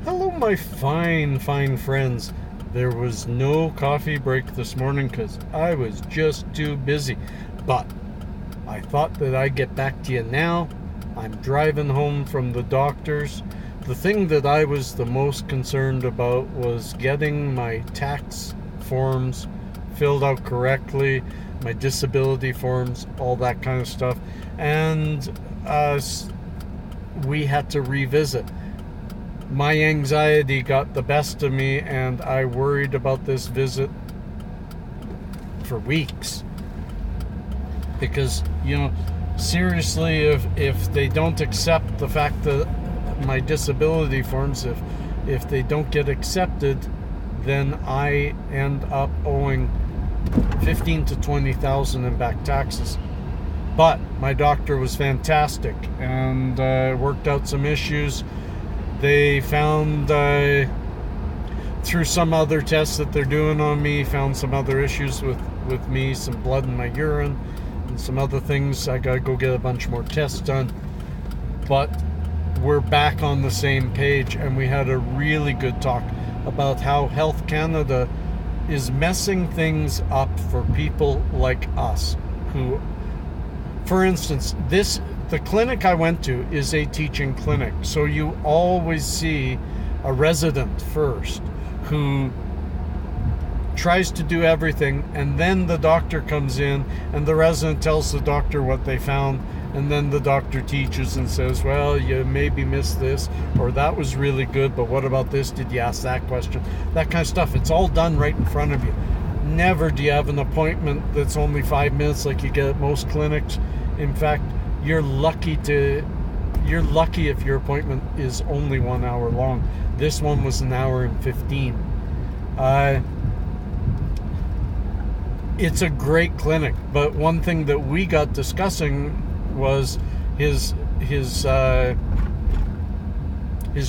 Hello, my fine friends. There was no coffee break this morning because I was just too busy. But I thought that I'd get back to you now. I'm driving home from the doctor's. The thing that I was the most concerned about was getting my tax forms filled out correctly, my disability forms, all that kind of stuff. And we had to revisit. My anxiety got the best of me, and I worried about this visit for weeks. Because, seriously, if they don't accept the fact that my disability forms, if they don't get accepted, then I end up owing 15 to 20,000 in back taxes. But my doctor was fantastic and worked out some issues. They found, through some other tests that they're doing on me, found some other issues with me, some blood in my urine, and some other things. I gotta go get a bunch more tests done. But we're back on the same page, and we had a really good talk about how Health Canada is messing things up for people like us who, for instance, the clinic I went to is a teaching clinic, so you always see a resident first who tries to do everything, and then the doctor comes in and the resident tells the doctor what they found, and then the doctor teaches and says, well, you maybe missed this, or that was really good, but what about this? Did you ask that question? That kind of stuff. It's all done right in front of you. Never do you have an appointment that's only 5 minutes like you get at most clinics. In fact, you're lucky if your appointment is only 1 hour long. This one was an hour and 15. It's a great clinic, but one thing that we got discussing was his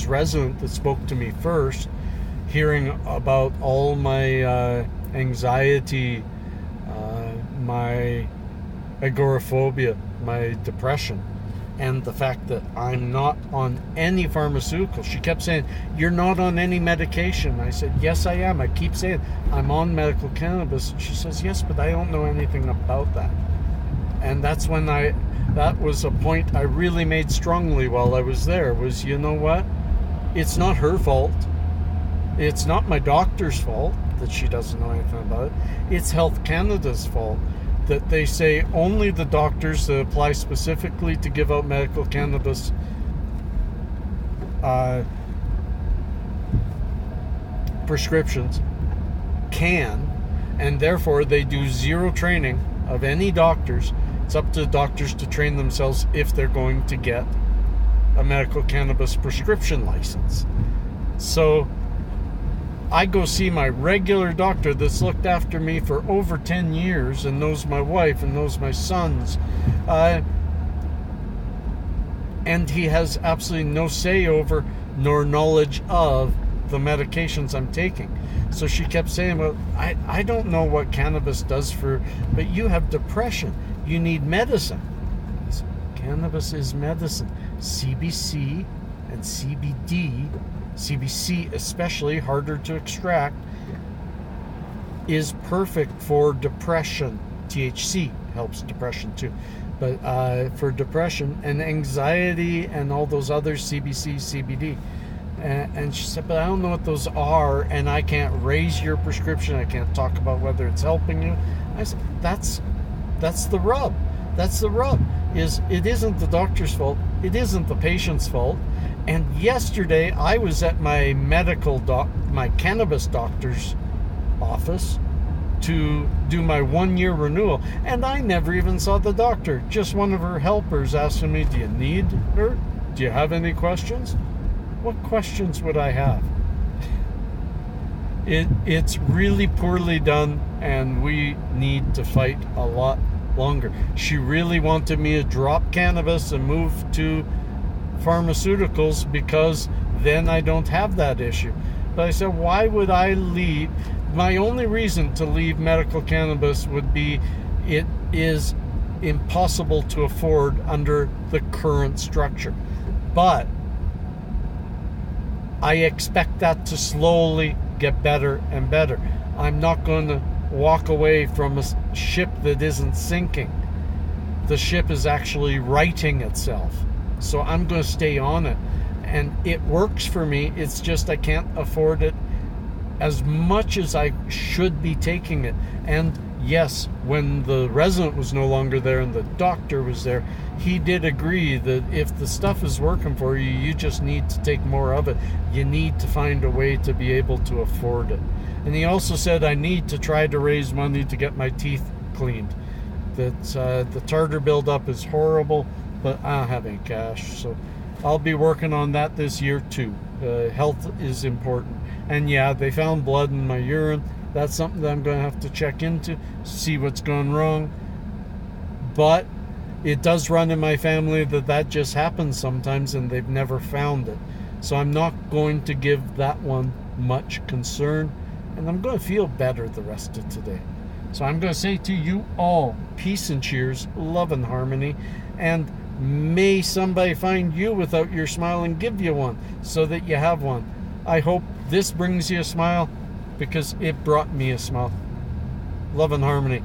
resident that spoke to me first, hearing about all my anxiety, my agoraphobia, my depression, and the fact that I'm not on any pharmaceutical. She kept saying, you're not on any medication. I said, yes, I am. I keep saying I'm on medical cannabis. She says, yes, but I don't know anything about that. And that's when that was a point I really made strongly while I was there, was, you know what? It's not her fault. It's not my doctor's fault that she doesn't know anything about it. It's Health Canada's fault that they say only the doctors that apply specifically to give out medical cannabis prescriptions can, and therefore they do zero training of any doctors. It's up to the doctors to train themselves if they're going to get a medical cannabis prescription license. So I go see my regular doctor that's looked after me for over 10 years and knows my wife and knows my sons. And he has absolutely no say over nor knowledge of the medications I'm taking. So she kept saying, well, I don't know what cannabis does but you have depression. You need medicine. I said, cannabis is medicine. CBC and CBD, CBC especially, harder to extract, is perfect for depression. THC helps depression too, but for depression and anxiety and all those others, CBC, CBD. And she said, but I don't know what those are, and I can't raise your prescription. I can't talk about whether it's helping you. I said, that's the rub. That's the rub. It isn't the doctor's fault. It isn't the patient's fault. And yesterday I was at my my cannabis doctor's office to do my 1-year renewal, and I never even saw the doctor. Just one of her helpers asking me, do you need her? Do you have any questions? What questions would I have? It's really poorly done, and we need to fight a lot longer. She really wanted me to drop cannabis and move to pharmaceuticals because then I don't have that issue. But I said, why would I leave? My only reason to leave medical cannabis would be it is impossible to afford under the current structure. But I expect that to slowly get better and better. I'm not going to walk away from a ship that isn't sinking. The ship is actually righting itself. So I'm going to stay on it. And it works for me. It's just I can't afford it as much as I should be taking it. And yes, when the resident was no longer there and the doctor was there, he did agree that if the stuff is working for you, you just need to take more of it. You need to find a way to be able to afford it. And he also said I need to try to raise money to get my teeth cleaned. That the tartar buildup is horrible, but I don't have any cash. So I'll be working on that this year too. Health is important. And yeah, they found blood in my urine. That's something that I'm going to have to check into, see what's gone wrong. But it does run in my family that just happens sometimes, and they've never found it. So I'm not going to give that one much concern, and I'm going to feel better the rest of today. So I'm going to say to you all, peace and cheers, love and harmony, and may somebody find you without your smile and give you one so that you have one. I hope this brings you a smile, because it brought me a smile. Love and harmony.